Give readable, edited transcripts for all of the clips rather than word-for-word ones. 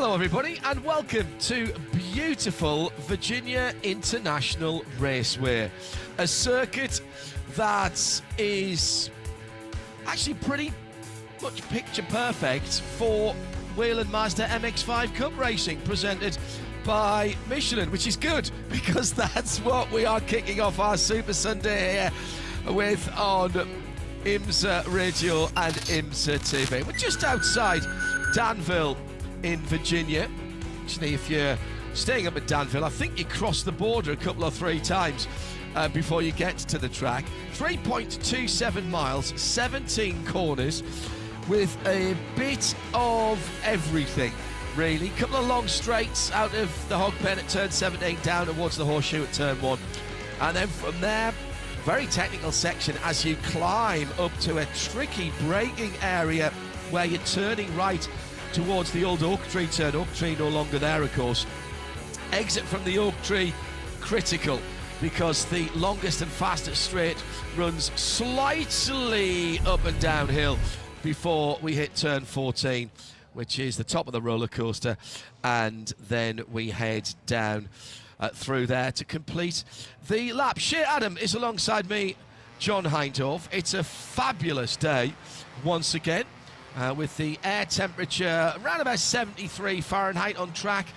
Hello everybody and welcome to beautiful Virginia International Raceway, a circuit that is actually pretty much picture perfect for Whelen Mazda MX-5 Cup racing, presented by Michelin, which is good because that's what we are kicking off our Super Sunday here with on IMSA Radio and IMSA TV. We're just outside Danville in Virginia. Actually, if you're staying up at Danville, I think you cross the border a couple or three times before you get to the track. 3.27 miles, 17 corners, with a bit of everything, really. A couple of long straights out of the hog pen at turn 17 down towards the horseshoe at turn 1. And then from there, very technical section as you climb up to a tricky braking area where you're turning right towards the old oak tree turn. Oak tree no longer there, of course. Exit from the oak tree, critical, because the longest and fastest straight runs slightly up and downhill before we hit turn 14, which is the top of the roller coaster, and then we head down through there to complete the lap. Shea Adam is alongside me, John Hindhaugh. It's a fabulous day once again, with the air temperature around about 73 Fahrenheit on track.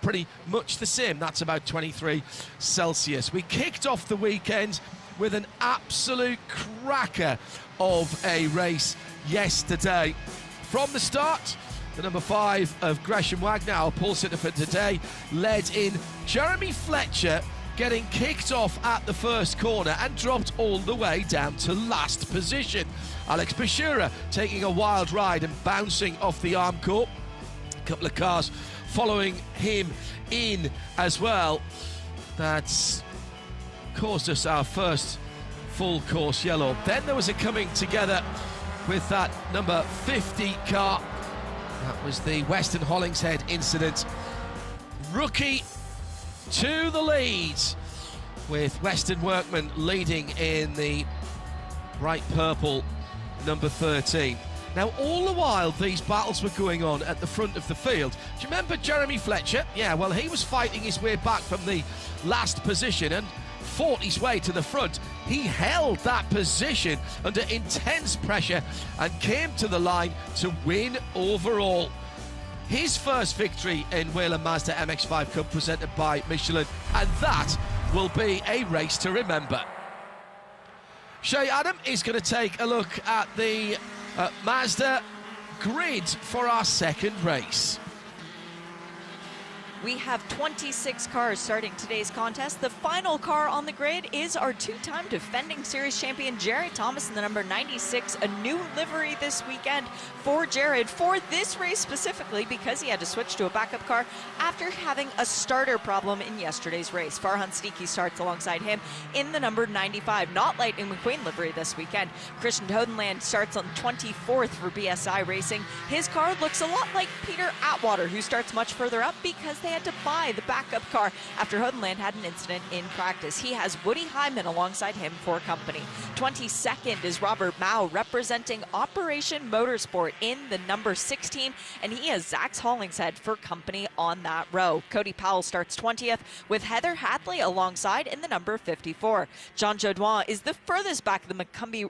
Pretty much the same, that's about 23 Celsius. We kicked off the weekend with an absolute cracker of a race yesterday. From the start, the number 5 of Gresham Wagner, our pole sitter for today, led in. Jeremy Fletcher getting kicked off at the first corner and dropped all the way down to last position. Alex Bashura taking a wild ride and bouncing off the Armco. A couple of cars following him in as well. That's caused us our first full course yellow. Then there was a coming together with that number 50 car. That was the Western Hollingshead incident. Rookie to the lead, with Western Workman leading in the bright purple number 13. Now, all the while these battles were going on at the front of the field, do you remember Jeremy Fletcher? Yeah, well, he was fighting his way back from the last position and fought his way to the front. He held that position under intense pressure and came to the line to win overall. His first victory in Whelen Mazda MX-5 Cup, presented by Michelin, and that will be a race to remember. Shea Adam is going to take a look at the Mazda grid for our second race. We have 26 cars starting today's contest. The final car on the grid is our two-time defending series champion, Jared Thomas, in the number 96. A new livery this weekend for Jared for this race specifically, because he had to switch to a backup car after having a starter problem in yesterday's race. Farhan Siddiqui starts alongside him in the number 95. Not Lightning McQueen livery this weekend. Christian Todenland starts on 24th for BSI Racing. His car looks a lot like Peter Atwater, who starts much further up because they had to buy the backup car after Hodenland had an incident in practice. He has Woody Hyman alongside him for company. 22nd is Robert Mao, representing Operation Motorsport in the number 16, and he has Zach Hollingshead for company on that row. Cody Powell starts 20th with Heather Hadley alongside in the number 54. John Jodoin is the furthest back of the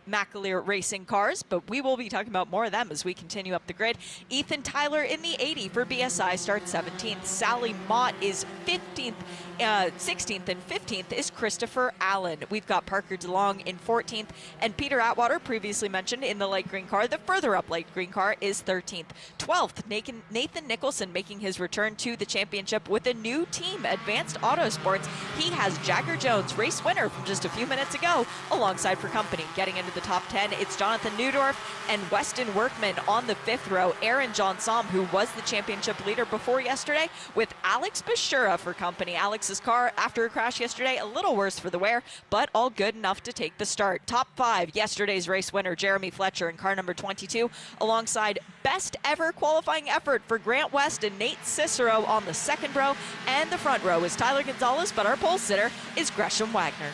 McAleer Racing cars, but we will be talking about more of them as we continue up the grid. Ethan Tyler in the 80 for BSI starts 17th. Sally Mott is 15th, 16th, and 15th is Christopher Allen. We've got Parker DeLong in 14th, and Peter Atwater, previously mentioned, in the light green car. The further up light green car is 13th. 12th, Nathan Nicholson making his return to the championship with a new team, Advanced Autosports. He has Jagger Jones, race winner from just a few minutes ago, alongside for company. Getting into the top 10, it's Jonathan Neudorf and Weston Workman on the 5th row. Aaron John Somm, who was the championship leader before yesterday, with Alex Bashura for company. Alex's car, after a crash yesterday, a little worse for the wear, but all good enough to take the start. Top 5, yesterday's race winner, Jeremy Fletcher in car number 22, alongside best ever qualifying effort for Grant West and Nate Cicero on the 2nd row, and the front row is Tyler Gonzalez, but our pole sitter is Gresham Wagner.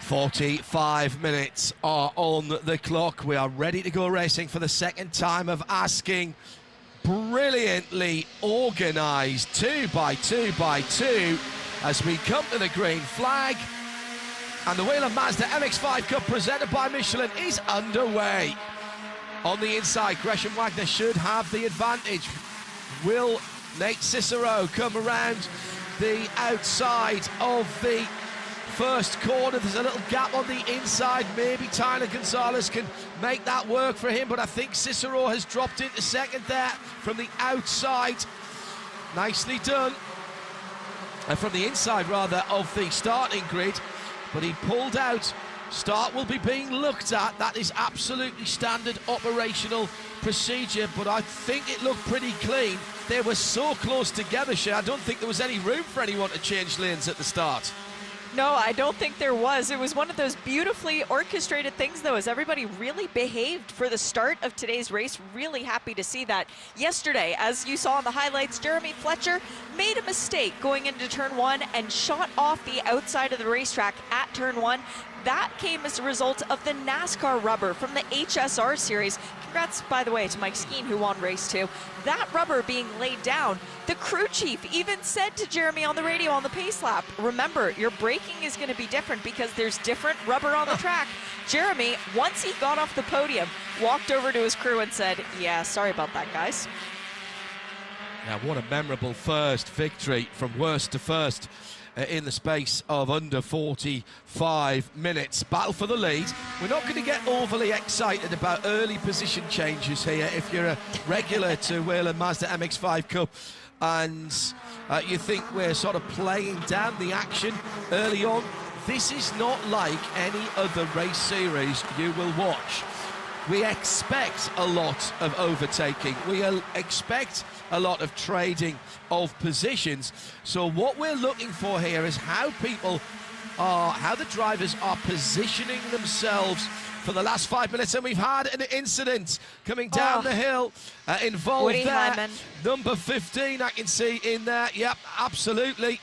45 minutes are on the clock. We are ready to go racing for the second time of asking. Brilliantly organised 2 by 2 by 2 as we come to the green flag. And the Whelen Mazda MX-5 Cup presented by Michelin is underway. On the inside, Gresham Wagner should have the advantage. Will Nate Cicero come around the outside of the first corner? There's a little gap on the inside. Maybe Tyler Gonzalez can make that work for him, but I think Cicero has dropped into second there from the outside. Nicely done. From the inside, rather, of the starting grid, but he pulled out. Start will be being looked at. That is absolutely standard operational procedure, but I think it looked pretty clean. They were so close together, Shea. I don't think there was any room for anyone to change lanes at the start. No, I don't think there was. It was one of those beautifully orchestrated things, though, as everybody really behaved for the start of today's race. Really happy to see that. Yesterday, as you saw in the highlights, Jeremy Fletcher made a mistake going into turn 1 and shot off the outside of the racetrack at turn 1. That came as a result of the NASCAR rubber from the HSR series. Congrats, by the way, to Mike Skeen, who won race 2. That rubber being laid down, the crew chief even said to Jeremy on the radio on the pace lap, remember, your braking is going to be different because there's different rubber on the track. Jeremy, once he got off the podium, walked over to his crew and said, yeah, sorry about that, guys. Now, what a memorable first victory from worst to first in the space of under 45 minutes. Battle for the lead. We're not going to get overly excited about early position changes here if you're a regular to Whelen Mazda MX-5 Cup and you think we're sort of playing down the action early on. This is not like any other race series you will watch. We expect a lot of overtaking. We expect a lot of trading of positions. So what we're looking for here is how the drivers are positioning themselves for the last 5 minutes. And we've had an incident coming down the hill involved Woody there. Hyman. Number 15, I can see in there. Yep, absolutely.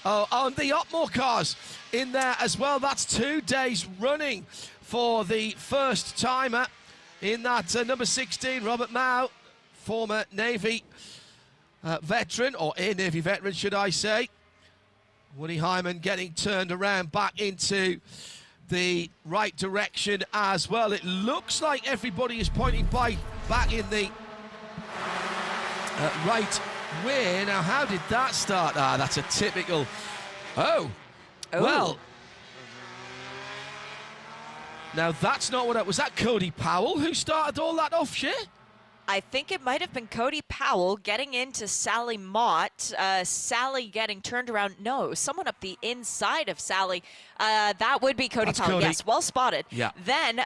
And the Otmore cars in there as well. That's 2 days running for the first timer in that number 16, Robert Mao, former Navy veteran, or Air Navy veteran, should I say. Woody Hyman getting turned around back into the right direction as well. It looks like everybody is pointing back in the right way. Now, how did that start? Ah, that's a typical... Oh. Well... Now, that's not what... Was that Cody Powell who started all that off, Shea? I think it might have been Cody Powell getting into Sally Mott. Sally getting turned around. No, it was someone up the inside of Sally. That would be Cody Powell. Cody. Yes, well spotted. Yeah. Then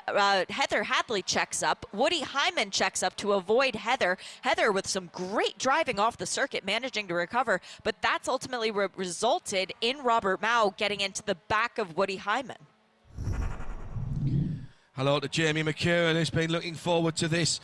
Heather Hadley checks up. Woody Hyman checks up to avoid Heather. Heather with some great driving off the circuit, managing to recover. But that's ultimately resulted in Robert Mao getting into the back of Woody Hyman. Hello to Jamie McEwen, who's been looking forward to this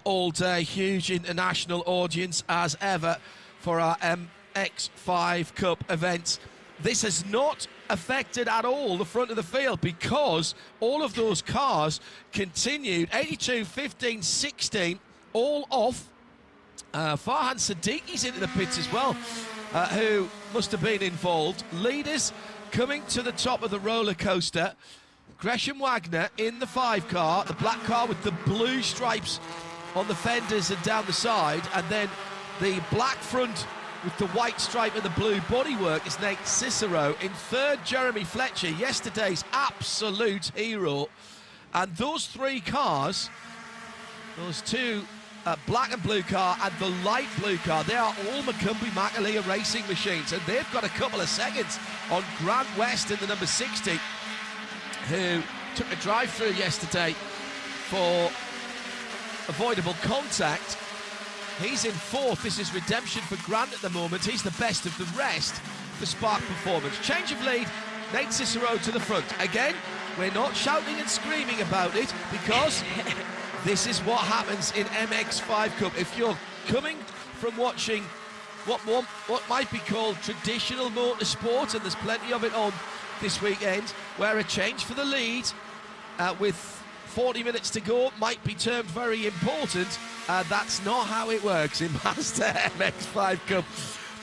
all day. Huge international audience as ever for our MX-5 Cup event. This has not affected at all the front of the field because all of those cars continued. 82, 15, 16, all off. Farhan Siddiqui's into the pits as well, who must have been involved. Leaders coming to the top of the roller coaster. Gresham Wagner in the 5 car, the black car with the blue stripes on the fenders and down the side, and then the black front with the white stripe and the blue bodywork is Nate Cicero. In 3rd, Jeremy Fletcher, yesterday's absolute hero. And those 3 cars, those 2 black and blue car and the light blue car, they are all McCumbee McAleer racing machines, and they've got a couple of seconds on Grant West in the number 60, who took a drive-through yesterday for avoidable contact. He's in 4th. This is redemption for Grant at the moment. He's the best of the rest for Spark Performance. Change of lead, Nate Cicero to the front. Again, we're not shouting and screaming about it because this is what happens in MX-5 Cup. If you're coming from watching what might be called traditional motorsport, and there's plenty of it on this weekend, where a change for the lead with 40 minutes to go might be termed very important. That's not how it works in Mazda MX-5 Cup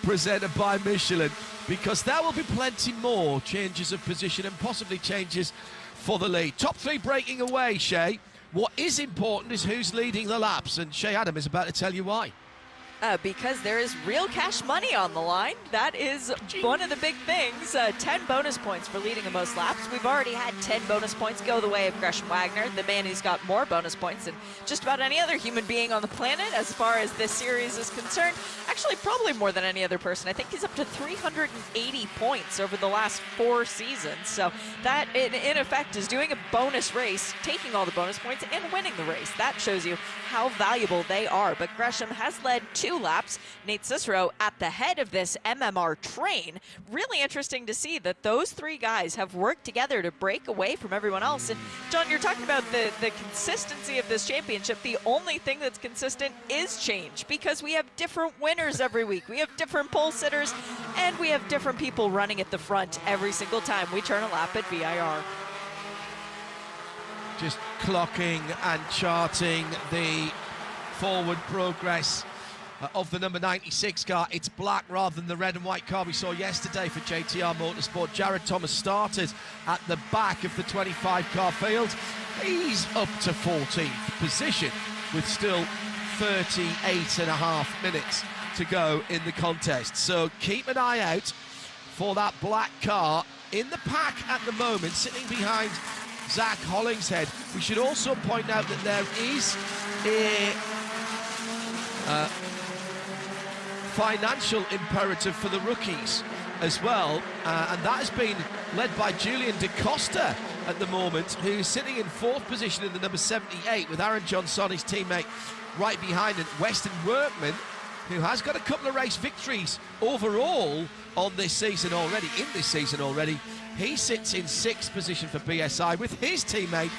presented by Michelin, because there will be plenty more changes of position and possibly changes for the lead. Top three breaking away, Shay. What is important is who's leading the laps, and Shay Adam is about to tell you why. Because there is real cash money on the line. That is one of the big things. 10 bonus points for leading the most laps. We've already had 10 bonus points go the way of Gresham Wagner, the man who's got more bonus points than just about any other human being on the planet as far as this series is concerned. Actually, probably more than any other person. I think he's up to 380 points over the last 4 seasons. So that, in effect, is doing a bonus race, taking all the bonus points and winning the race. That shows you how valuable they are. But Gresham has led 2 laps. Nate Cicero at the head of this MMR train. Really interesting to see that those 3 guys have worked together to break away from everyone else. And John, you're talking about the consistency of this championship. The only thing that's consistent is change, because we have different winners every week. We have different pole sitters, and we have different people running at the front every single time we turn a lap at VIR. Just clocking and charting the forward progress of the number 96 car. It's black rather than the red and white car we saw yesterday for JTR Motorsport. Jared Thomas started at the back of the 25 car field. He's up to 14th position with still 38.5 minutes to go in the contest. So keep an eye out for that black car in the pack at the moment, sitting behind Zach Hollingshead. We should also point out that there is a financial imperative for the rookies as well, and that has been led by Julian DaCosta at the moment, who's sitting in 4th position in the number 78 with Aaron Johnson, his teammate, right behind him. Weston Workman, who has got a couple of race victories overall on this season already, he sits in 6th position for BSI with his teammate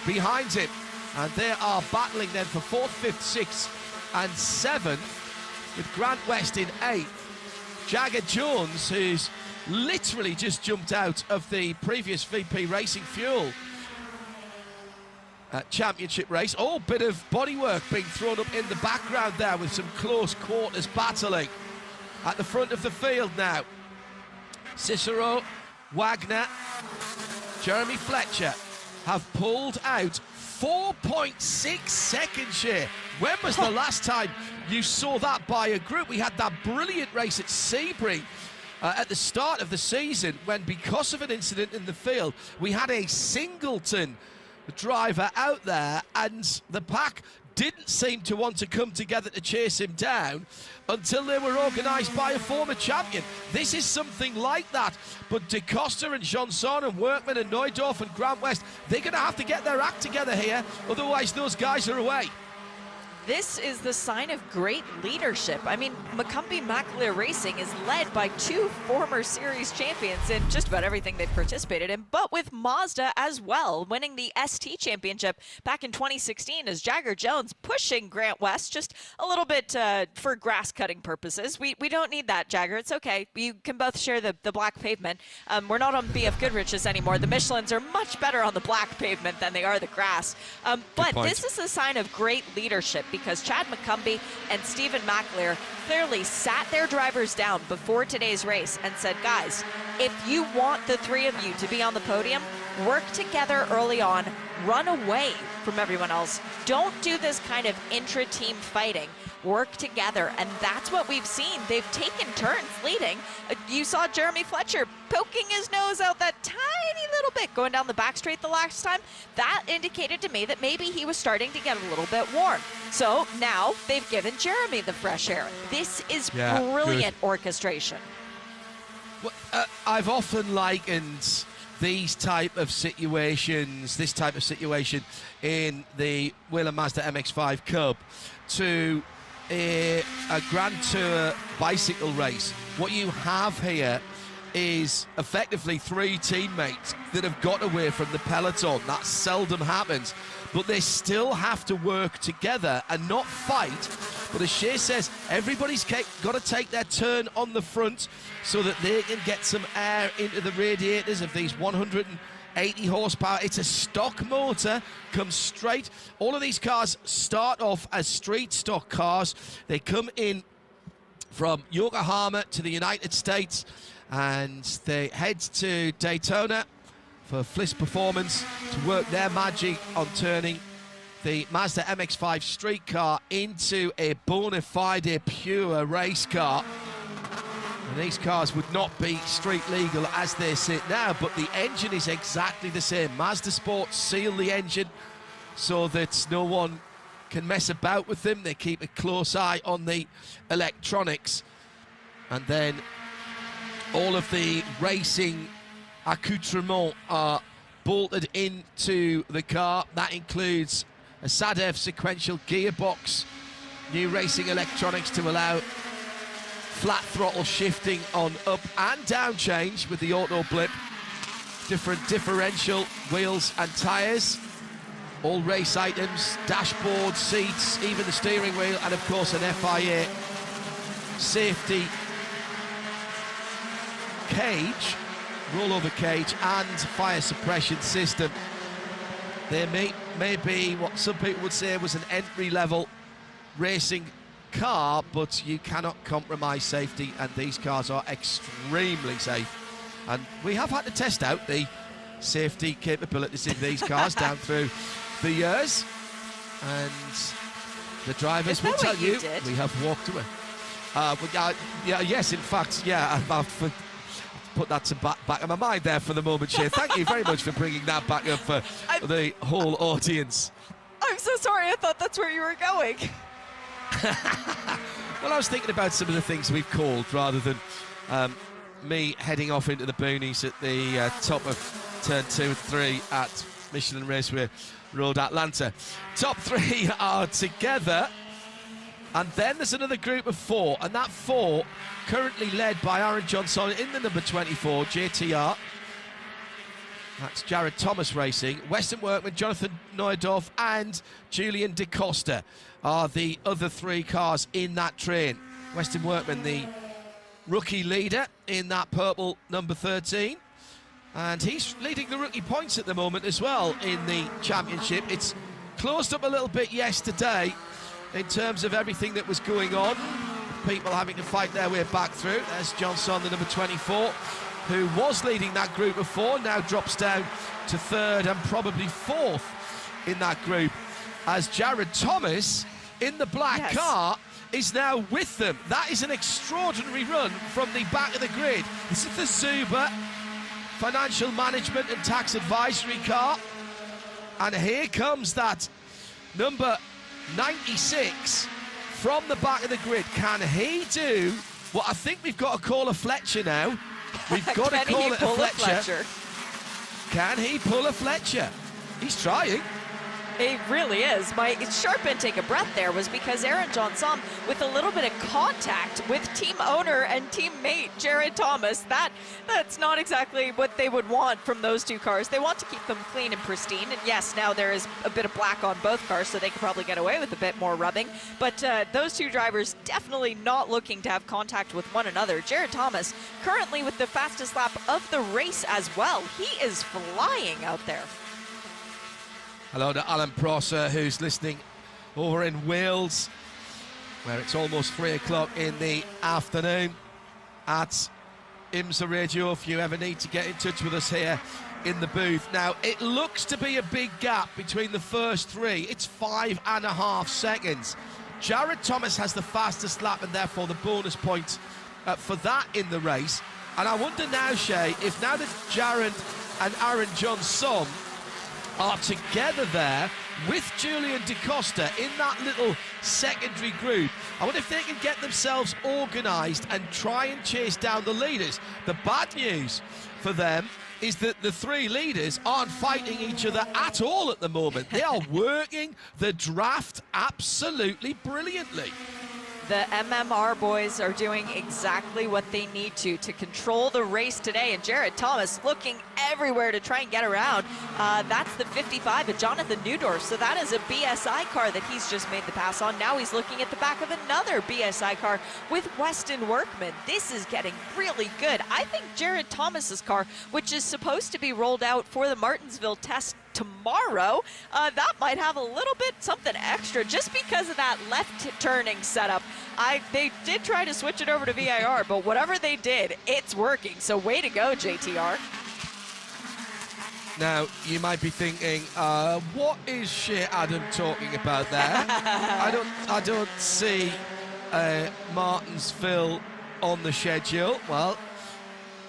behind him, and they are battling then for 4th, 5th, 6th and 7th, with Grant West in 8th. Jagger Jones, who's literally just jumped out of the previous VP Racing Fuel championship race. Oh, bit of bodywork being thrown up in the background there with some close quarters battling. At the front of the field now, Cicero, Wagner, Jeremy Fletcher have pulled out 4.6 seconds here. When was the last time you saw that by a group? We had that brilliant race at Sebring at the start of the season when, because of an incident in the field, we had a singleton driver out there, and the pack didn't seem to want to come together to chase him down until they were organised by a former champion. This is something like that, but DaCosta and Johnson and Workman and Neudorf and Grant West, they're going to have to get their act together here, otherwise those guys are away. This is the sign of great leadership. I mean, Macombi Maclear Racing is led by 2 former series champions in just about everything they've participated in, but with Mazda as well, winning the ST championship back in 2016 as Jagger Jones pushing Grant West just a little bit for grass cutting purposes. We don't need that, Jagger. It's okay. You can both share the black pavement. We're not on BF Goodrich's anymore. The Michelins are much better on the black pavement than they are the grass. But this is a sign of great leadership, because Chad McCumbee and Stephen McAleer clearly sat their drivers down before today's race and said, guys, if you want the 3 of you to be on the podium, work together early on, run away from everyone else. Don't do this kind of intra-team fighting. Work together, and that's what we've seen. They've taken turns leading. You saw Jeremy Fletcher poking his nose out that tiny little bit going down the back straight the last time. That indicated to me that maybe he was starting to get a little bit warm. So now they've given Jeremy the fresh air. This is brilliant orchestration. Well, I've often likened this type of situation in the Whelen Mazda MX-5 Cup to a Grand Tour bicycle race. What you have here is effectively 3 teammates that have got away from the peloton. That seldom happens, but they still have to work together and not fight, But as Shea says, everybody's got to take their turn on the front so that they can get some air into the radiators of these 180 horsepower. It's a stock motor, comes straight. All of these cars start off as street stock cars. They come in from Yokohama to the United States, and they head to Daytona for Flis Performance to work their magic on turning the Mazda MX-5 street car into a bona fide pure race car. And these cars would not be street legal as they sit now, but the engine is exactly the same. Mazda Sports seal the engine so that no one can mess about with them. They keep a close eye on the electronics, and then all of the racing accoutrements are bolted into the car. That includes a SADEV sequential gearbox, new racing electronics to allow flat throttle shifting on up and down change with the auto blip, different differential wheels and tyres, all race items, dashboard, seats, even the steering wheel, and of course an FIA safety cage, rollover cage, and fire suppression system. There may be what some people would say was an entry-level racing car, but you cannot compromise safety, and these cars are extremely safe. And we have had to test out the safety capabilities in these cars down through the years, and the drivers will tell you we have walked away. Yes, in fact, yeah, I've put that to back of my mind there for the moment, Shea. Thank you very much for bringing that back up for the whole audience. I'm so sorry, I thought that's where you were going. Well, I was thinking about some of the things we've called rather than me heading off into the boonies at the top of turn 2 and 3 at Michelin Raceway Road, Atlanta. Top 3 are together, and then there's another group of 4, and that 4 currently led by Aaron Johnson in the number 24 JTR. That's Jared Thomas Racing. Weston Workman, Jonathan Neudorf, and Julian DeCosta are the other 3 cars in that train. Weston Workman, the rookie leader in that purple number 13. And he's leading the rookie points at the moment as well in the championship. It's closed up a little bit yesterday in terms of everything that was going on. People having to fight their way back through. There's Johnson, the number 24, who was leading that group of 4, now drops down to 3rd and probably 4th in that group, as Jared Thomas in the black car is now with them. That is an extraordinary run from the back of the grid. This is the Zuber Financial Management and Tax Advisory car, and here comes that number 96 from the back of the grid. Can he do what I think we've got to call a Fletcher now? We've got to call it a Fletcher. Can he pull a Fletcher? He's trying. He really is. My sharp intake of breath there was because Aaron Johnson, with a little bit of contact with team owner and teammate Jared Thomas, that's not exactly what they would want from those 2 cars. They want to keep them clean and pristine. And yes, now there is a bit of black on both cars, so they could probably get away with a bit more rubbing. But those 2 drivers definitely not looking to have contact with one another. Jared Thomas currently with the fastest lap of the race as well. He is flying out there. Hello to Alan Prosser, who's listening over in Wales, where it's almost 3 o'clock in the afternoon at IMSA Radio, if you ever need to get in touch with us here in the booth. Now, it looks to be a big gap between the first 3. It's 5.5 seconds. Jared Thomas has the fastest lap, and therefore the bonus point for that in the race. And I wonder now, Shea, if now that Jared and Aaron Johnson are together there with Julian DeCosta in that little secondary group, I wonder if they can get themselves organised and try and chase down the leaders. The bad news for them is that the 3 leaders aren't fighting each other at all at the moment. They are working the draft absolutely brilliantly. The MMR boys are doing exactly what they need to control the race today, and Jared Thomas looking everywhere to try and get around. That's the 55 of Jonathan Neudorf. So that is a BSI car that he's just made the pass on. Now he's looking at the back of another BSI car with Weston Workman. This is getting really good. I think Jared Thomas's car, which is supposed to be rolled out for the Martinsville test tomorrow, that might have a little bit something extra just because of that left turning setup. They did try to switch it over to VIR, but whatever they did, it's working. So way to go, JTR. Now, you might be thinking, what is Shea Adam talking about there? I don't see Martinsville on the schedule. Well,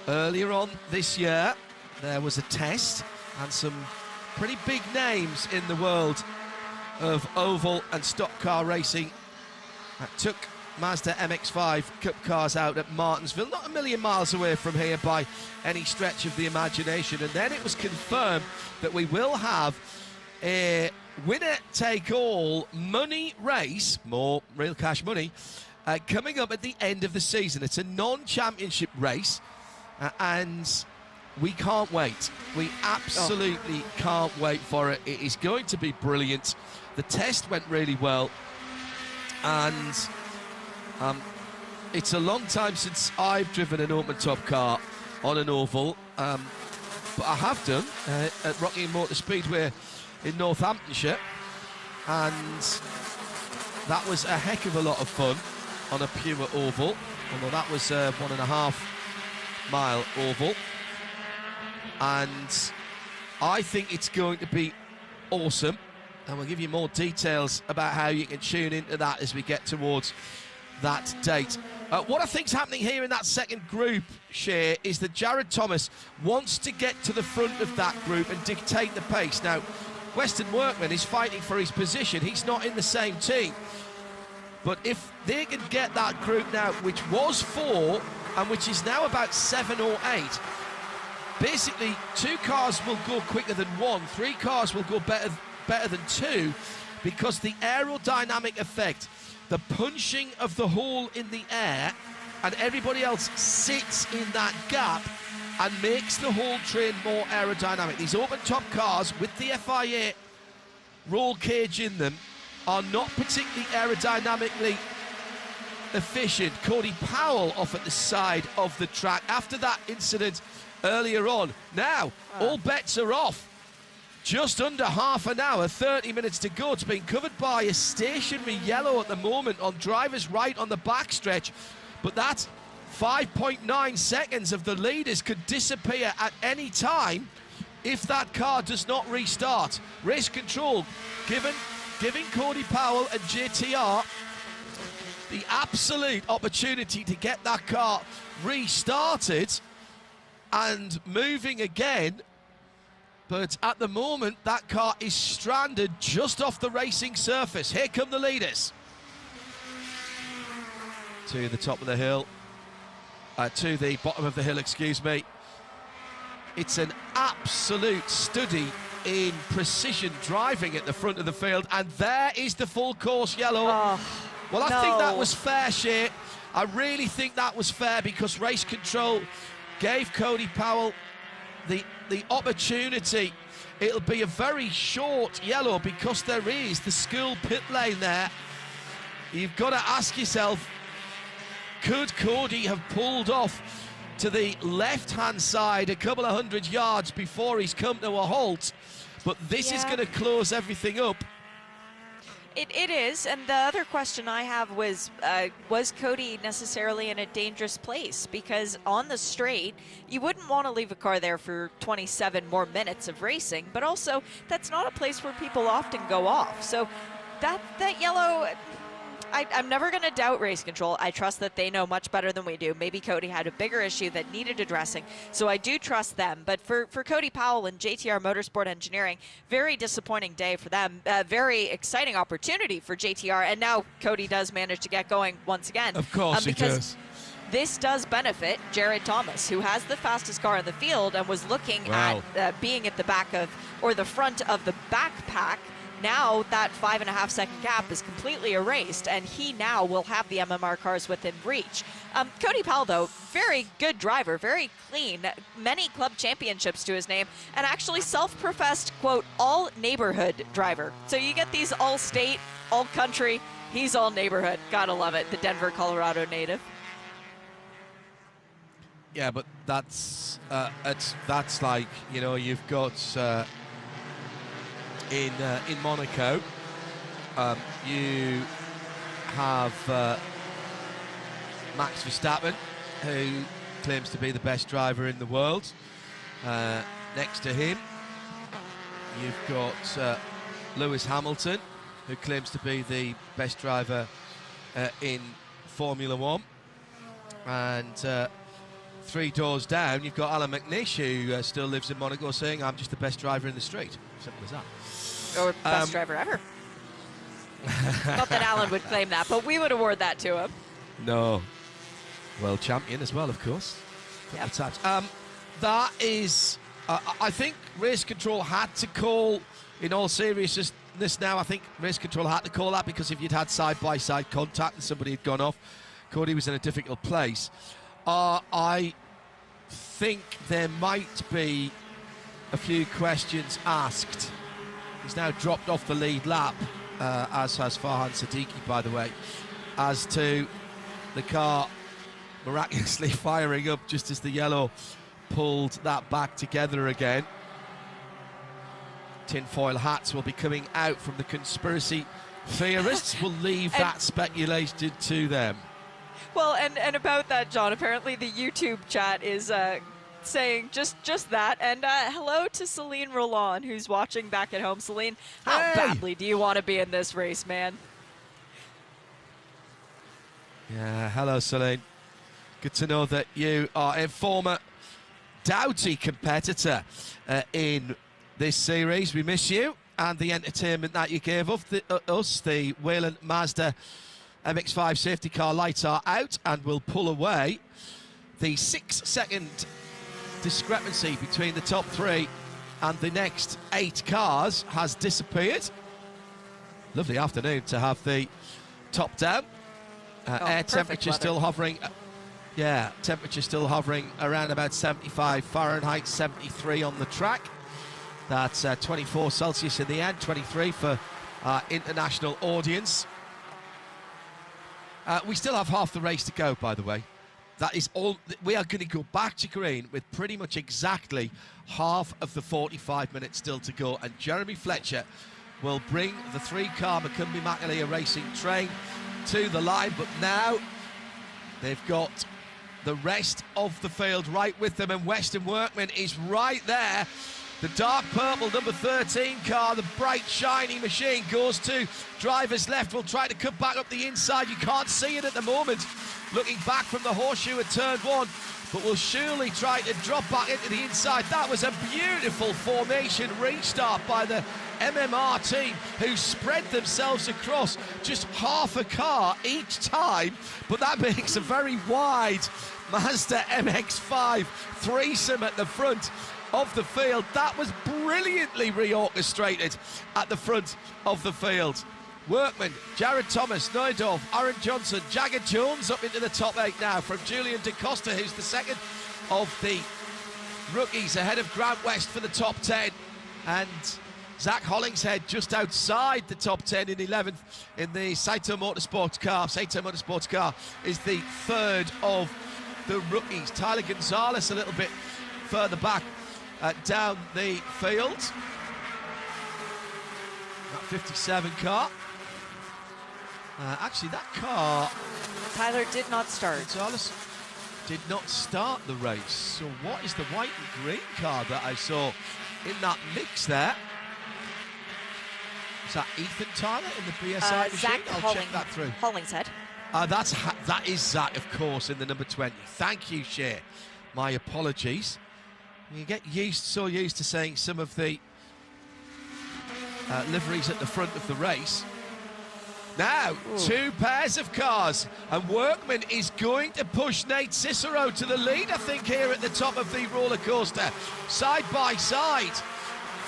earlier on this year, there was a test and some pretty big names in the world of oval and stock car racing that took Mazda MX-5 Cup cars out at Martinsville, not a million miles away from here by any stretch of the imagination. And then it was confirmed that we will have a winner-take-all money race, more real cash money, coming up at the end of the season. It's a non-championship race, and we can't wait. We absolutely can't wait for it. It is going to be brilliant. The test went really well, and it's a long time since I've driven an open top car on an oval, but I have done at Rockingham Motor Speedway in Northamptonshire, and that was a heck of a lot of fun on a pure oval, although that was a 1.5 mile oval. And I think it's going to be awesome, and we'll give you more details about how you can tune into that as we get towards that date. What I think's happening here in that second group, Shea, is that Jared Thomas wants to get to the front of that group and dictate the pace. Now, Weston Workman is fighting for his position. He's not in the same team. But if they can get that group now, which was 4 and which is now about 7 or 8, basically 2 cars will go quicker than 1, 3 cars will go better than 2, because the aerodynamic effect, the punching of the hole in the air, and everybody else sits in that gap and makes the whole train more aerodynamic. These open top cars with the FIA roll cage in them are not particularly aerodynamically efficient. Cody Powell off at the side of the track after that incident earlier on. Now, all bets are off. Just under half an hour, 30 minutes to go. It's being covered by a stationary yellow at the moment on driver's right on the backstretch, but that 5.9 seconds of the leaders could disappear at any time if that car does not restart. Race control giving Cody Powell and JTR the absolute opportunity to get that car restarted and moving again. But at the moment, that car is stranded just off the racing surface. Here come the leaders. To the top of the hill. To the bottom of the hill, excuse me. It's an absolute study in precision driving at the front of the field. And there is the full course yellow. Well, I think that was fair, Shea. I really think that was fair, because race control gave Cody Powell the opportunity. It'll be a very short yellow because there is the school pit lane there. You've got to ask yourself, could Cody have pulled off to the left-hand side a couple of 100 yards before he's come to a halt? But this is going to close everything up. It is, and the other question I have was Cody necessarily in a dangerous place? Because on the straight, you wouldn't want to leave a car there for 27 more minutes of racing, but also that's not a place where people often go off. So that yellow, I'm never going to doubt race control. I trust that they know much better than we do. Maybe Cody had a bigger issue that needed addressing, so I do trust them. But for Cody Powell and JTR Motorsport Engineering, very disappointing day for them. Very exciting opportunity for JTR, and now Cody does manage to get going once again. Of course he does. This does benefit Jared Thomas, who has the fastest car in the field and was looking at being at the back of, or the front of the backpack now that 5.5 second gap is completely erased, and he now will have the MMR cars within reach. Cody Powell, though, very good driver, very clean, many club championships to his name, and actually self-professed, quote, all neighborhood driver. So you get these all state, all country, he's all neighborhood. Gotta love it, the Denver, Colorado native. Yeah, but that's like, you know, you've got in Monaco, you have Max Verstappen, who claims to be the best driver in the world. Next to him, you've got Lewis Hamilton, who claims to be the best driver in Formula One. And 3 doors down, you've got Alan McNish, who still lives in Monaco, saying, I'm just the best driver in the street. Simple as that. Or best driver ever. Not that Alan would claim that, but we would award that to him. No. World champion as well, of course. Yep. That is, I think race control had to call, in all seriousness now, I think race control had to call that, because if you'd had side-by-side contact and somebody had gone off, Cody was in a difficult place. I think there might be a few questions asked. He's now dropped off the lead lap, as has Farhan Siddiqui, by the way, as to the car miraculously firing up just as the yellow pulled that back together again. Tinfoil hats will be coming out from the conspiracy theorists. We'll leave that speculation to them. Well, and about that, John, apparently the YouTube chat is saying just that. And hello to Celine Roland, who's watching back at home. Celine, how badly do you want to be in this race, man? Yeah, hello, Celine. Good to know that you are a former doughty competitor in this series. We miss you and the entertainment that you gave us. The Whelen Mazda MX-5 safety car lights are out and will pull away. The 6-second discrepancy between the top 3 and the next 8 cars has disappeared. Lovely afternoon to have the top down. Air temperature still hovering. Yeah, temperature still hovering around about 75 Fahrenheit, 73 on the track. That's 24 Celsius in the end, 23 for our international audience. We still have half the race to go, by the way. That is all. We are going to go back to green with pretty much exactly half of the 45 minutes still to go. And Jeremy Fletcher will bring the 3-car McCumbee Makalia Racing train to the line. But now they've got the rest of the field right with them. And Western Workman is right there. The dark purple number 13 car, the bright shiny machine, goes to driver's left. Will try to cut back up the inside. You can't see it at the moment. Looking back from the horseshoe at turn 1, but will surely try to drop back into the inside. That was a beautiful formation restart by the MMR team, who spread themselves across just half a car each time, but that makes a very wide Mazda MX-5 threesome at the front of the field. That was brilliantly reorchestrated at the front of the field. Workman, Jared Thomas, Neudorf, Aaron Johnson, Jagger Jones up into the top 8 now from Julian DaCosta, who's the second of the rookies, ahead of Grant West for the top 10. And Zach Hollingshead just outside the top 10 in 11th in the Saito Motorsports car. Saito Motorsports car is the third of the rookies. Tyler Gonzalez a little bit further back down the field. That 57 car. Actually, that car... Tyler did not start. Gonzalez did not start the race. So what is the white and green car that I saw in that mix there? Is that Ethan Tyler in the BSI machine? I'll check that through. Hollingshead. That is Zach, of course, in the number 20. Thank you, Shea. My apologies. You get so used to saying some of the liveries at the front of the race. Now, 2 pairs of cars, and Workman is going to push Nate Cicero to the lead, I think, here at the top of the roller coaster. Side by side,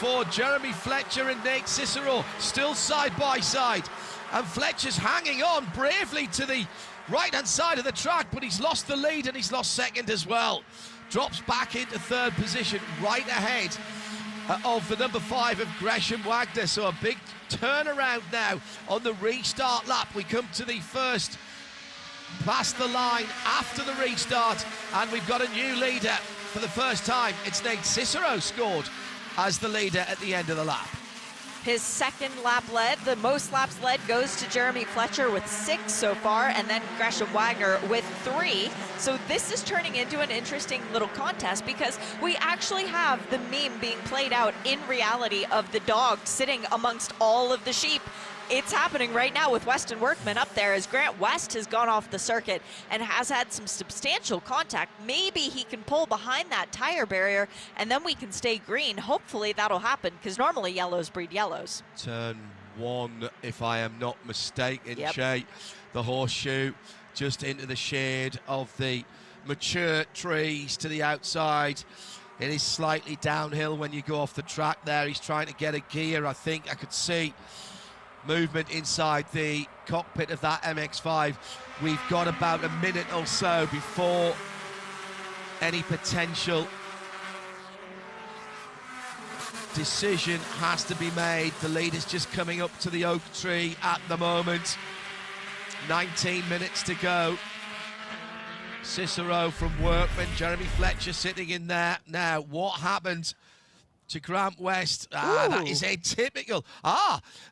for Jeremy Fletcher and Nate Cicero, still side by side. And Fletcher's hanging on bravely to the right-hand side of the track, but he's lost the lead and he's lost second as well. Drops back into third position, right ahead of the number 5 of Gresham Wagner. So a big turnaround now on the restart lap. We come to the first past the line after the restart, and we've got a new leader for the first time. It's Nate Cicero scored as the leader at the end of the lap. His second lap led, the most laps led, goes to Jeremy Fletcher with 6 so far, and then Gresham Wagner with 3. So this is turning into an interesting little contest, because we actually have the meme being played out in reality of the dog sitting amongst all of the sheep. It's happening right now with Weston Workman up there, as Grant West has gone off the circuit and has had some substantial contact. Maybe he can pull behind that tire barrier and then we can stay green. Hopefully that'll happen, because normally yellows breed yellows. Turn 1, if I am not mistaken, Yep. Shay. The horseshoe just into the shade of the mature trees to the outside. It is slightly downhill when you go off the track there. He's trying to get a gear. I think I could see movement inside the cockpit of that MX-5. We've got about a minute or so before any potential decision has to be made. The lead is just coming up to the oak tree at the moment. 19 minutes to go. Cicero from Workman, Jeremy Fletcher sitting in there. Now, what happened to Grant West? That is atypical.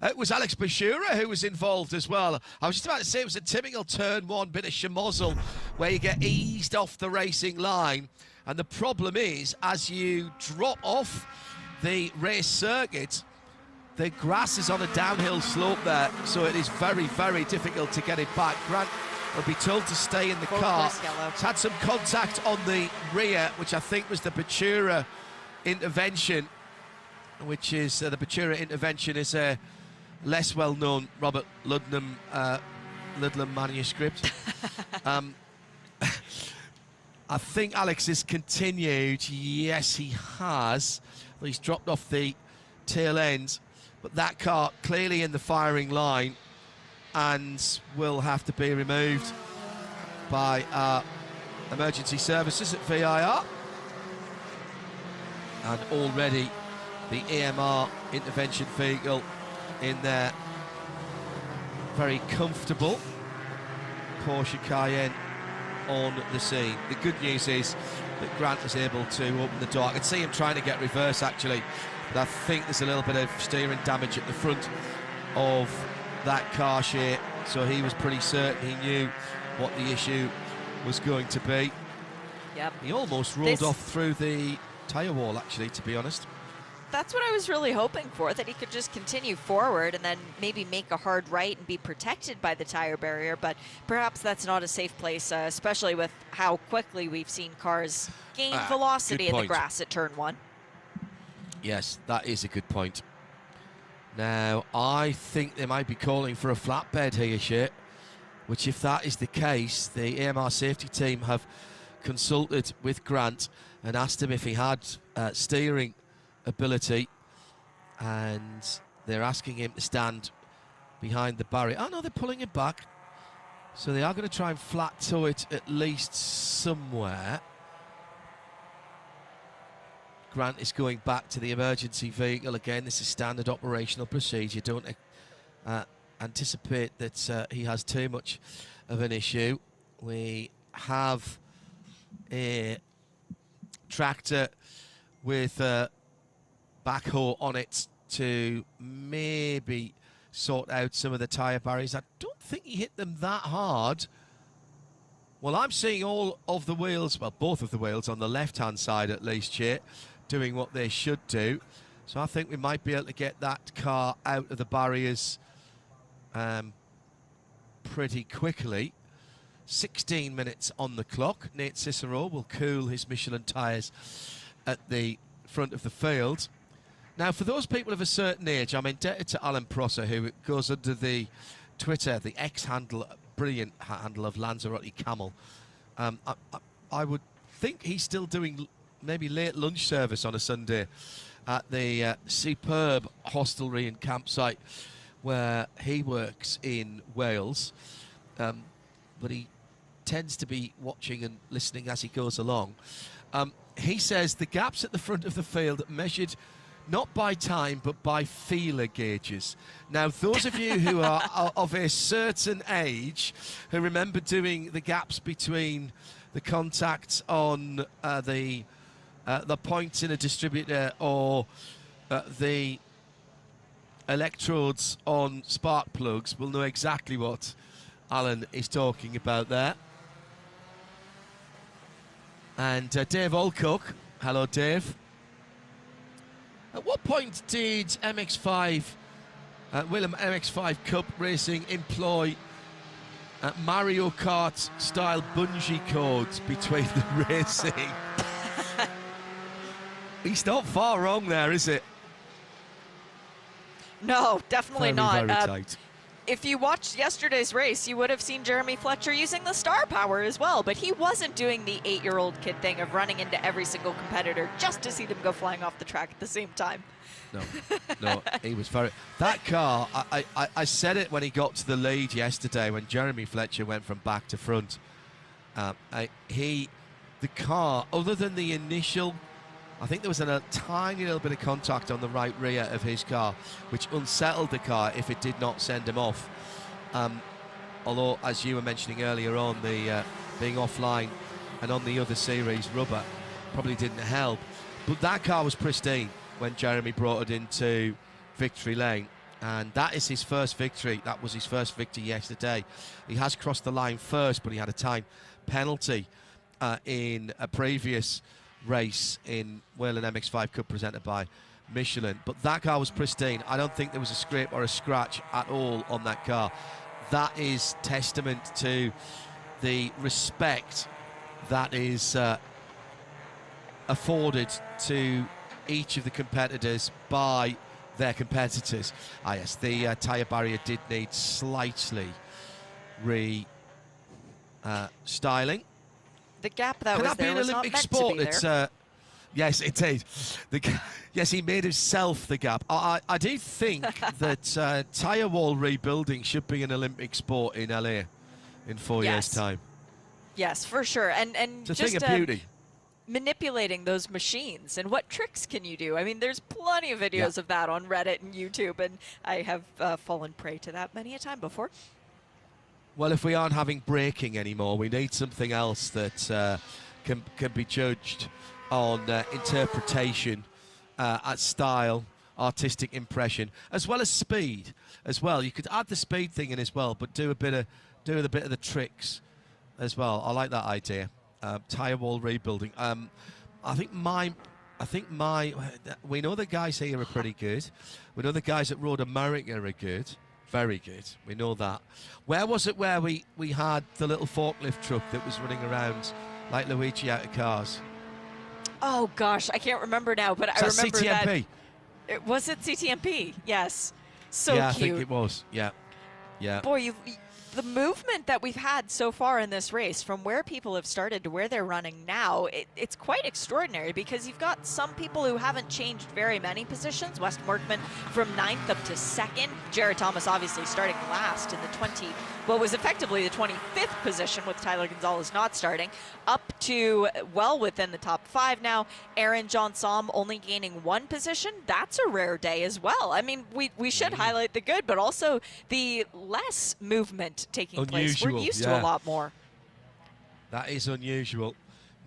It was Alex Bashura who was involved as well. I was just about to say it was a typical turn 1 bit of schmozzle where you get eased off the racing line. And the problem is, as you drop off the race circuit, the grass is on a downhill slope there, so it is very, very difficult to get it back. Grant will be told to stay in the car. It's had some contact on the rear, which I think was the Bachura intervention, which is the Bachura intervention is a less well-known Robert Ludlam manuscript. I think Alex has continued. Yes, he has. Well, he's dropped off the tail end, but that car clearly in the firing line and will have to be removed by our emergency services at VIR. And already the EMR intervention vehicle in there, very comfortable Porsche Cayenne on the scene. The good news is that Grant was able to open the door. I can see him trying to get reverse actually, but I think there's a little bit of steering damage at the front of that car share, so he was pretty certain he knew what the issue was going to be. Yep. He almost rolled off through the tyre wall actually, to be honest. That's what I was really hoping for, that he could just continue forward and then maybe make a hard right and be protected by the tire barrier, but perhaps that's not a safe place, especially with how quickly we've seen cars gain velocity in the grass at turn 1. Yes, that is a good point. Now, I think they might be calling for a flatbed here, Shea, which if that is the case, the AMR safety team have consulted with Grant and asked him if he had steering ability, and they're asking him to stand behind the barrier. Oh no, they're pulling him back, so they are going to try and flat tow it at least somewhere. Grant is going back to the emergency vehicle again. This is standard operational procedure. Don't anticipate that he has too much of an issue. We have a tractor with a backhoe on it to maybe sort out some of the tyre barriers. I don't think he hit them that hard. Well, I'm seeing all of the wheels, well, both of the wheels on the left-hand side at least, here, doing what they should do. So I think we might be able to get that car out of the barriers pretty quickly. 16 minutes on the clock. Nate Cicero will cool his Michelin tyres at the front of the field. Now, for those people of a certain age, I'm indebted to Alan Prosser, who goes under the Twitter, the X handle, brilliant handle of Lanzarote Camel. I would think he's still doing maybe late lunch service on a Sunday at the superb hostelry and campsite where he works in Wales. But he tends to be watching and listening as he goes along. He says the gaps at the front of the field measured not by time but by feeler gauges. Now, those of you who are of a certain age who remember doing the gaps between the contacts on the points in a distributor or the electrodes on spark plugs will know exactly what Alan is talking about there. And Dave Alcock, hello Dave. At what point did MX-5, Whelen MX-5 Cup Racing employ Mario Kart style bungee cords between the racing? He's not far wrong there, is it? No, definitely not. Very tight. If you watched yesterday's race, you would have seen Jeremy Fletcher using the star power as well, but he wasn't doing the 8-year-old kid thing of running into every single competitor just to see them go flying off the track at the same time. No, he was very... That car, I said it when he got to the lead yesterday when Jeremy Fletcher went from back to front. The car, other than the initial... I think there was a tiny little bit of contact on the right rear of his car, which unsettled the car if it did not send him off. Although, as you were mentioning earlier on, the being offline and on the other series rubber probably didn't help. But that car was pristine when Jeremy brought it into victory lane. And that is his first victory. That was his first victory yesterday. He has crossed the line first, but he had a time penalty in a previous race in Whelen MX-5 Cup presented by Michelin. But that car was pristine. I don't think there was a scrape or a scratch at all on that car. That is testament to the respect that is afforded to each of the competitors by their competitors. Yes, the tyre barrier did need slightly styling. The gap that was there was not meant to be there. Yes, it is. Yes, he made himself the gap. I do think that tyre wall rebuilding should be an Olympic sport in LA in 4 years' time. Yes, for sure. And it's a just thing of beauty. Manipulating those machines and what tricks can you do? I mean, there's plenty of videos of that on Reddit and YouTube, and I have fallen prey to that many a time before. Well, if we aren't having braking anymore, we need something else that can be judged on interpretation, at style, artistic impression, as well as speed. As well, you could add the speed thing in as well, but do a bit of the tricks as well. I like that idea. Tyre wall rebuilding. I think we know the guys here are pretty good. We know the guys at Road America are good. Very good. We know that. Where was it where we had the little forklift truck that was running around like Luigi out of cars? Oh, gosh. I can't remember now, but I remember CTMP? that. Was it CTMP? Yes. So yeah, cute. I think it was. Yeah. Yeah. Boy, the movement that we've had so far in this race, from where people have started to where they're running now, it's quite extraordinary, because you've got some people who haven't changed very many positions. Wes Morkman from 9th up to 2nd. Jared Thomas obviously starting last in the what was effectively the 25th position, with Tyler Gonzalez not starting, up to well within the top 5 now. Aaron John Somm only gaining 1 position. That's a rare day as well. I mean, we should highlight the good, but also the less movement taking place. We're used to a lot more. That is unusual,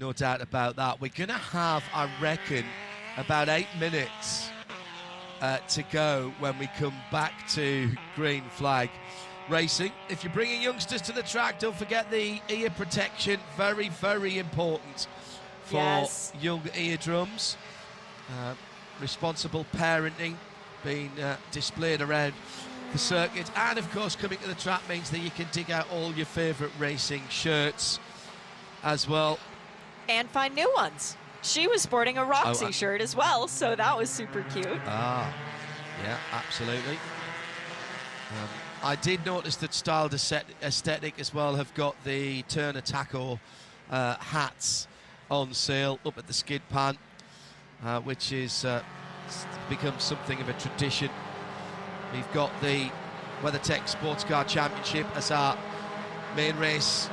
no doubt about that. We're going to have, I reckon, about 8 minutes to go when we come back to green flag racing. If you're bringing youngsters to the track, don't forget the ear protection. Very, very important for young eardrums. Responsible parenting being displayed around the circuit, and of course coming to the track means that you can dig out all your favourite racing shirts as well. And find new ones. She was sporting a Roxy shirt as well, so that was super cute. Yeah, absolutely. I did notice that Styled Aesthetic as well have got the Turner Taco hats on sale up at the skid pan, which is It's become something of a tradition. We've got the WeatherTech Sports Car Championship as our main race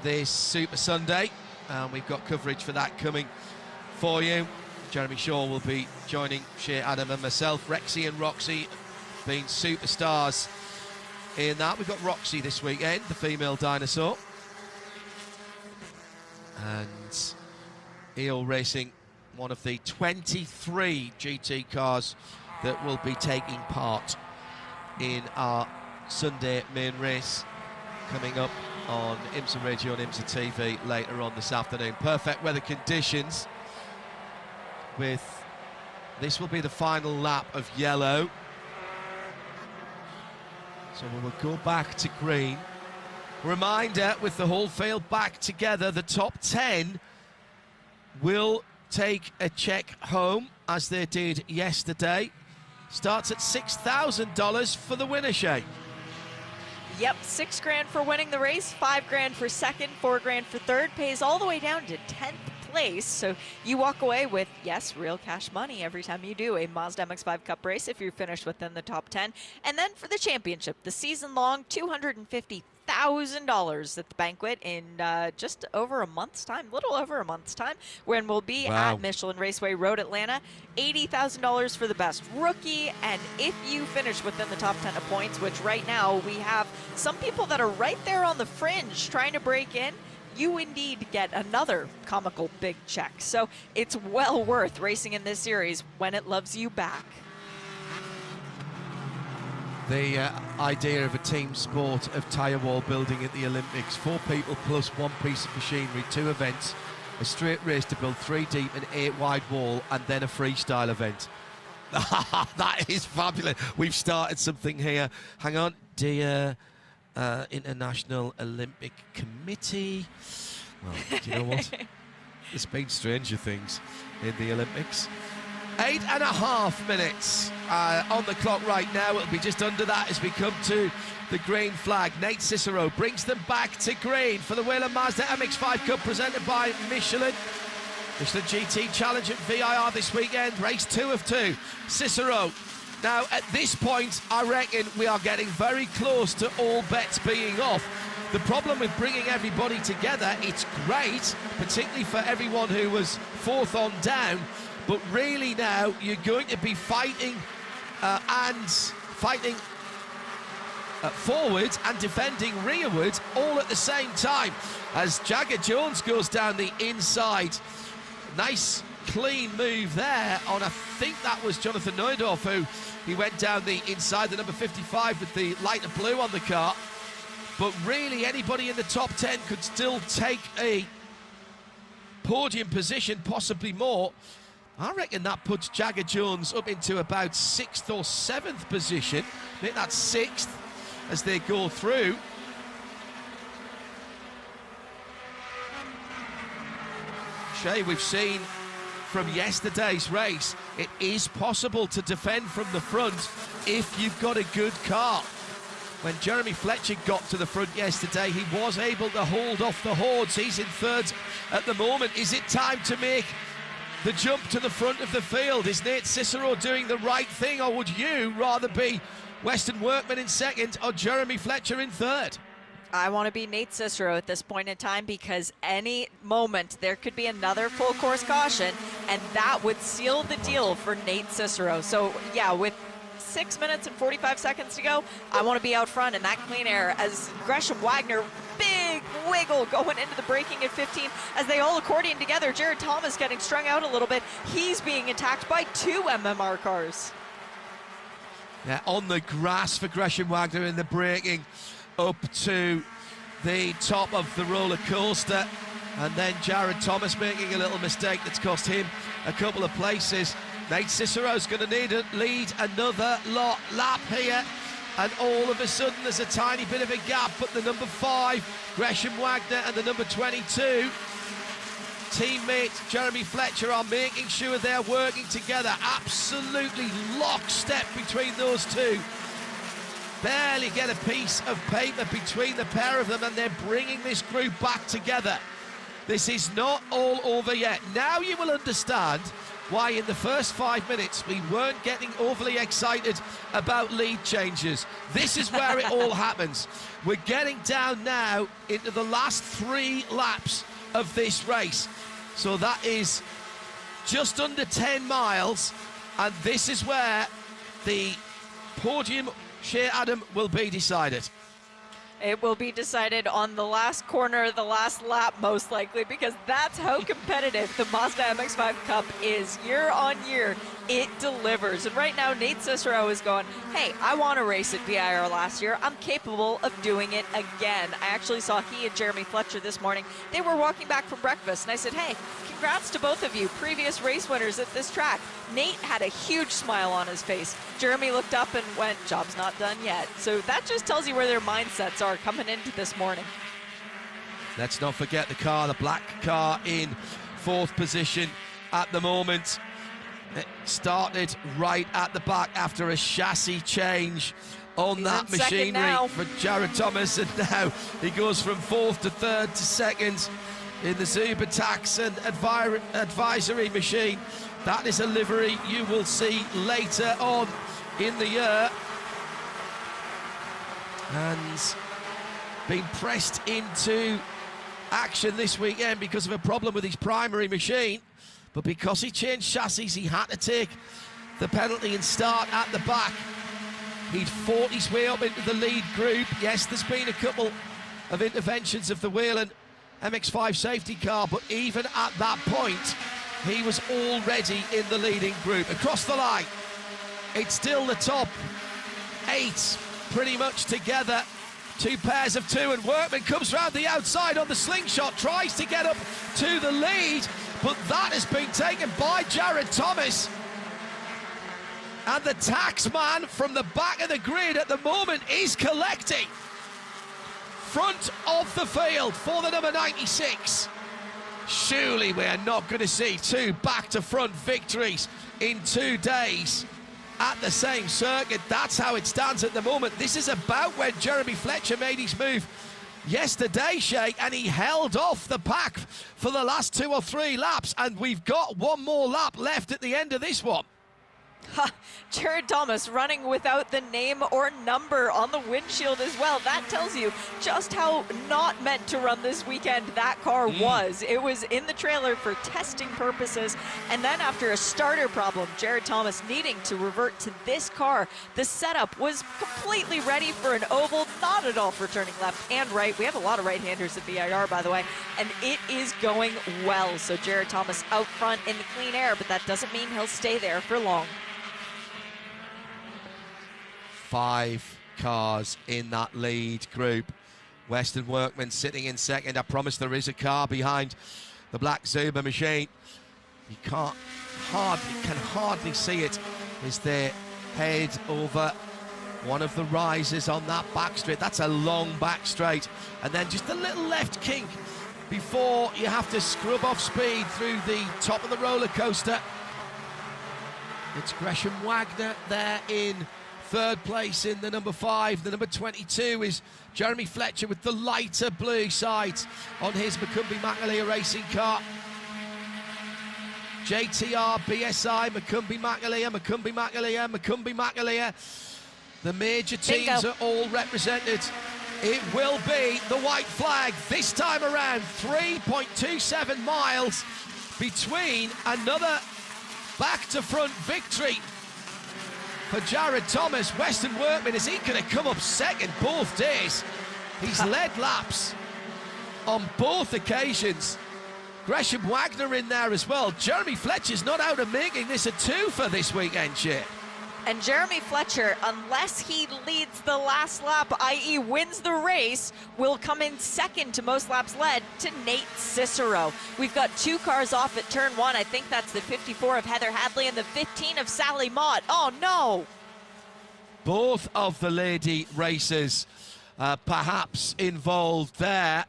this Super Sunday, and we've got coverage for that coming for you. Jeremy Shaw will be joining Shea, Adam and myself. Rexy and Roxy being superstars in that. We've got Roxy this weekend, the female dinosaur, and EO Racing, one of the 23 GT cars that will be taking part in our Sunday main race coming up on IMSA Radio and IMSA TV later on this afternoon. Perfect weather conditions. With this will be the final lap of yellow, so we will go back to green. Reminder, with the whole field back together, the top 10 will take a check home as they did yesterday. Starts at $6,000 for the winner, Shay. Yep, $6 grand for winning the race, $5 grand for second, $4 grand for third, pays all the way down to 10th place. So you walk away with, yes, real cash money every time you do a Mazda MX-5 Cup race if you're finished within the top 10. And then for the championship, the season-long $250,000 at the banquet in just over a month's time, little over a month's time, when we'll be at Michelin Raceway Road, Atlanta. $80,000 for the best rookie, and if you finish within the top 10 of points, which right now we have some people that are right there on the fringe trying to break in, you indeed get another comical big check. So it's well worth racing in this series when it loves you back. The idea of a team sport of tyre wall building at the Olympics, 4 people plus 1 piece of machinery, 2 events, a straight race to build 3 deep and 8 wide wall, and then a freestyle event. That is fabulous. We've started something here. Hang on, dear International Olympic Committee. Well, do you know what? There's been stranger things in the Olympics. 8.5 minutes on the clock right now. It'll be just under that as we come to the green flag. Nate Cicero brings them back to green for the Whelen Mazda MX-5 Cup presented by Michelin. Michelin GT Challenge at VIR this weekend. Race 2 of 2. Cicero. Now, at this point, I reckon we are getting very close to all bets being off. The problem with bringing everybody together, it's great, particularly for everyone who was 4th on down, but really now you're going to be fighting forward and defending rearward all at the same time as Jagger Jones goes down the inside. Nice clean move there on, I think that was Jonathan Neudorf, who he went down the inside, the number 55 with the lighter blue on the car. But really anybody in the top 10 could still take a podium position, possibly more. I reckon that puts Jagger Jones up into about 6th or 7th position. I think that's 6th as they go through. Shay, we've seen from yesterday's race, it is possible to defend from the front if you've got a good car. When Jeremy Fletcher got to the front yesterday, he was able to hold off the hordes. He's in 3rd at the moment. Is it time to make the jump to the front of the field? Is Nate Cicero doing the right thing, or would you rather be Weston Workman in 2nd or Jeremy Fletcher in 3rd? I want to be Nate Cicero at this point in time, because any moment there could be another full course caution, and that would seal the deal for Nate Cicero. So yeah, with 6 minutes and 45 seconds to go, I want to be out front in that clean air as Gresham Wagner, big wiggle going into the braking at 15 as they all accordion together. Jared Thomas getting strung out a little bit. He's being attacked by 2 MMR cars. Yeah, on the grass for Gresham Wagner in the braking up to the top of the roller coaster, and then Jared Thomas making a little mistake that's cost him a couple of places. Nate Cicero's going to need to lead another lap here, and all of a sudden there's a tiny bit of a gap, but the number 5 Gresham Wagner and the number 22 teammate Jeremy Fletcher are making sure they're working together. Absolutely lockstep between those two. Barely get a piece of paper between the pair of them, and they're bringing this group back together. This is not all over yet. Now you will understand why in the first 5 minutes we weren't getting overly excited about lead changes. This is where it all happens. We're getting down now into the last 3 laps of this race. So that is just under 10 miles, and this is where the podium, Shea Adam, will be decided. It will be decided on the last corner, the last lap, most likely, because that's how competitive the Mazda MX-5 Cup is. Year on year, it delivers. And right now, Nate Cicero is going, hey, I want to race at VIR last year. I'm capable of doing it again. I actually saw he and Jeremy Fletcher this morning. They were walking back from breakfast, and I said, hey, congrats to both of you, previous race winners at this track. Nate had a huge smile on his face. Jeremy looked up and went, job's not done yet. So that just tells you where their mindsets are coming into this morning. Let's not forget the car, the black car in 4th position at the moment. It started right at the back after a chassis change on that machinery for Jared Thomas, and now he goes from 4th to 3rd to 2nd in the Zuber tax and advisory machine. That is a livery you will see later on in the year. And being pressed into action this weekend because of a problem with his primary machine. But because he changed chassis, he had to take the penalty and start at the back. He'd fought his way up into the lead group. Yes, there's been a couple of interventions of the Whelen MX-5 safety car, but even at that point, he was already in the leading group. Across the line, it's still the top 8 pretty much together. 2 pairs of 2, and Workman comes round the outside on the slingshot, tries to get up to the lead, but that has been taken by Jared Thomas. And the taxman from the back of the grid at the moment is collecting. Front of the field for the number 96. Surely we're not going to see 2 back-to-front victories in 2 days at the same circuit. That's how it stands at the moment. This is about when Jeremy Fletcher made his move yesterday, Shay, and he held off the pack for the last 2 or 3 laps, and we've got 1 more lap left at the end of this one. Jared Thomas running without the name or number on the windshield as well. That tells you just how not meant to run this weekend that car was. It was in the trailer for testing purposes, and then after a starter problem, Jared Thomas needing to revert to this car, the setup was completely ready for an oval, not at all for turning left and right. We have a lot of right-handers at VIR, by the way, and it is going well. So Jared Thomas out front in the clean air, but that doesn't mean he'll stay there for long. 5 cars in that lead group. Western Workman sitting in 2nd. I promise there is a car behind the black Zuber machine. You can hardly see it as they head over one of the rises on that back straight. That's a long back straight, and then just a little left kink before you have to scrub off speed through the top of the roller coaster. It's Gresham Wagner there in 3rd place in the number 5. The number 22 is Jeremy Fletcher with the lighter blue sides on his McCumbee-McAleer racing car. JTR, BSI, McCumbee-McAleer. The major teams are all represented. It will be the white flag this time around. 3.27 miles between another back-to-front victory for Jared Thomas. Western Workman, is he going to come up 2nd both days? He's led laps on both occasions. Gresham Wagner in there as well. Jeremy Fletcher's not out of making this a 2 for this weekend, Shea. And Jeremy Fletcher, unless he leads the last lap, i.e. wins the race, will come in 2nd to most laps led to Nate Cicero. We've got 2 cars off at turn 1. I think that's the 54 of Heather Hadley and the 15 of Sally Mott. Oh, no. Both of the lady racers perhaps involved there.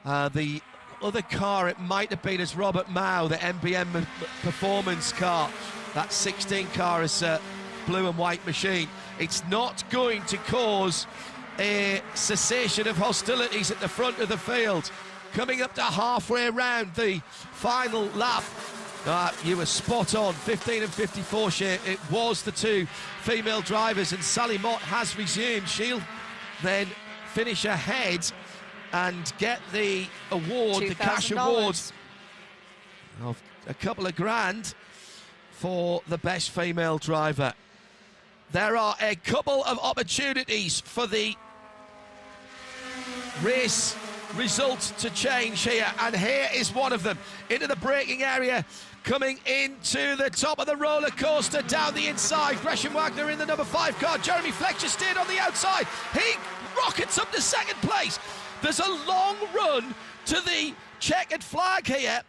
The other car, it might have been as Robert Mao, the MBM Performance car. That 16 car is blue and white machine. It's not going to cause a cessation of hostilities at the front of the field. Coming up to halfway around the final lap, You were spot on, 15 and 54, Shea. It was the two female drivers, and Sally Mott has resumed. She'll then finish ahead and get the award, the cash award of a couple of grand for the best female driver. There are a couple of opportunities for the race results to change here, and here is one of them. Into the braking area, coming into the top of the roller coaster, down the inside. Gresham Wagner in the number 5 car. Jeremy Fletcher stayed on the outside. He rockets up to second place. There's a long run to the checkered flag here.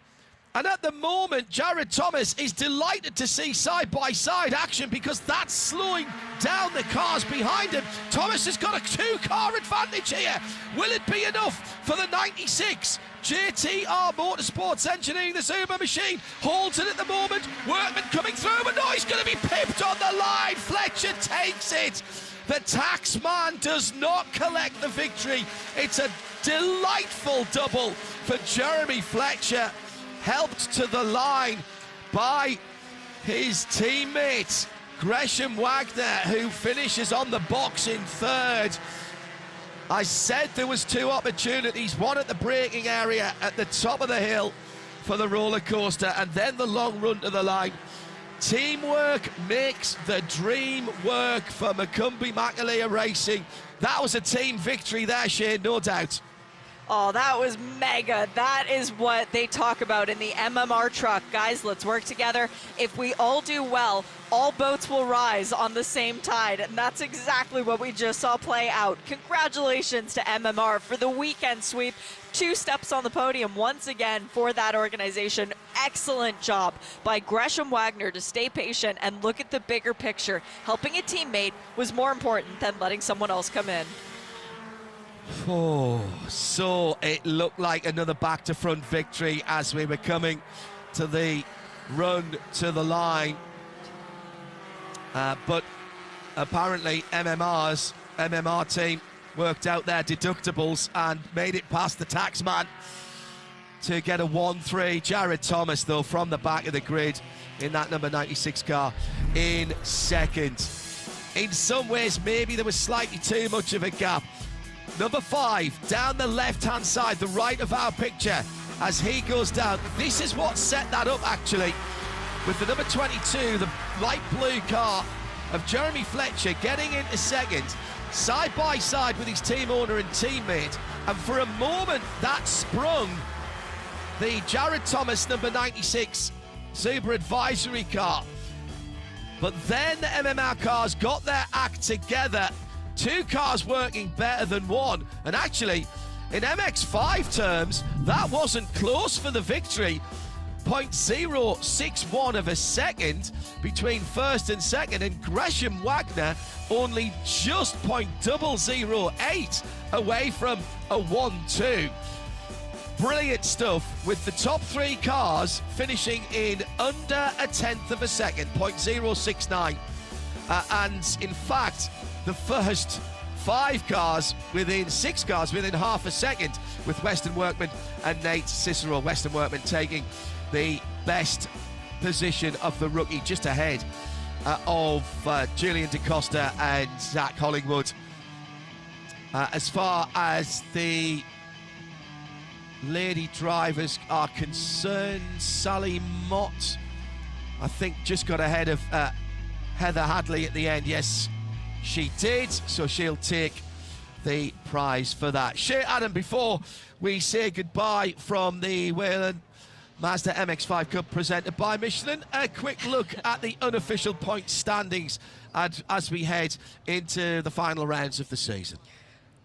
And at the moment, Jared Thomas is delighted to see side-by-side action, because that's slowing down the cars behind him. Thomas has got a 2-car advantage here. Will it be enough for the 96? JTR Motorsports Engineering, the Zuma machine, holds it at the moment. Workman coming through, but no, he's going to be pipped on the line. Fletcher takes it. The taxman does not collect the victory. It's a delightful double for Jeremy Fletcher, helped to the line by his teammate Gresham Wagner, who finishes on the box in third. I said there was two opportunities, one at the braking area at the top of the hill for the roller coaster, and then the long run to the line. Teamwork makes the dream work for Macumbi McAleer Racing. That was a team victory there, Shane, no doubt. Oh, that was mega. That is what they talk about in the MMR truck. Guys, let's work together. If we all do well, all boats will rise on the same tide. And that's exactly what we just saw play out. Congratulations to MMR for the weekend sweep. 2 steps on the podium once again for that organization. Excellent job by Gresham Wagner to stay patient and look at the bigger picture. Helping a teammate was more important than letting someone else come in. Oh, so it looked like another back-to-front victory as we were coming to the run to the line. But apparently MMR team worked out their deductibles and made it past the taxman to get a 1-3. Jared Thomas, though, from the back of the grid in that number 96 car in second. In some ways, maybe there was slightly too much of a gap. Number 5, down the left-hand side, the right of our picture, as he goes down. This is what set that up, actually, with the number 22, the light blue car of Jeremy Fletcher getting into second, side by side with his team owner and teammate. And for a moment, that sprung the Jared Thomas number 96 Super Advisory car. But then the MMR cars got their act together. 2 cars working better than one. And actually, in MX-5 terms, that wasn't close for the victory. 0.061 of a second between first and second, and Gresham Wagner only just 0.008 away from a 1-2. Brilliant stuff, with the top 3 cars finishing in under a tenth of a second, 0.069. And in fact, the first 6 cars within half a second, with Weston Workman and Nate Cicero. Weston Workman taking the best position of the rookie, just ahead of Julian DaCosta and Zach Hollingwood. As far as the lady drivers are concerned, Sally Mott, I think, just got ahead of Heather Hadley at the end. Yes, she did, so she'll take the prize for that. Shea, Adam, before we say goodbye from the Whelen Mazda MX-5 Cup presented by Michelin, a quick look at the unofficial point standings as we head into the final rounds of the season.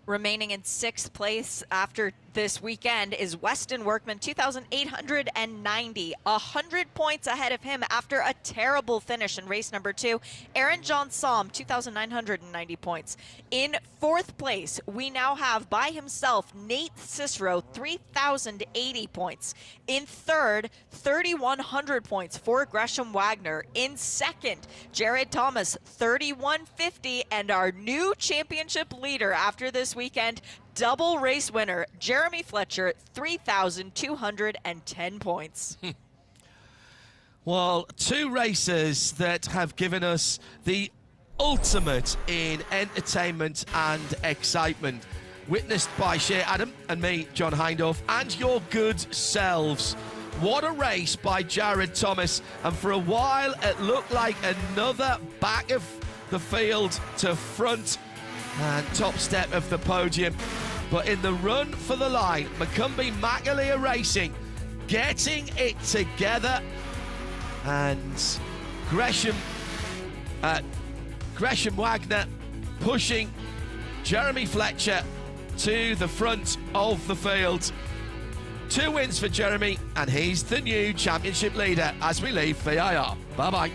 Remaining in 6th place after this weekend is Weston Workman, 2,890, 100 points ahead of him after a terrible finish in race number 2. Aaron John Somm, 2,990 points. In 4th place, we now have by himself Nate Cicero, 3,080 points. In 3rd, 3,100 points for Gresham Wagner. In 2nd, Jared Thomas, 3,150, and our new championship leader after this weekend, double race winner Jeremy Fletcher, 3,210 points. Well, two races that have given us the ultimate in entertainment and excitement, witnessed by Shea Adam and me, John Hindorf, and your good selves. What a race by Jared Thomas, and for a while it looked like another back of the field to front and top step of the podium. But in the run for the line, McCumbee Macaleer Racing getting it together, and Gresham Wagner pushing Jeremy Fletcher to the front of the field. 2 wins for Jeremy, and he's the new championship leader as we leave VIR. Bye-bye.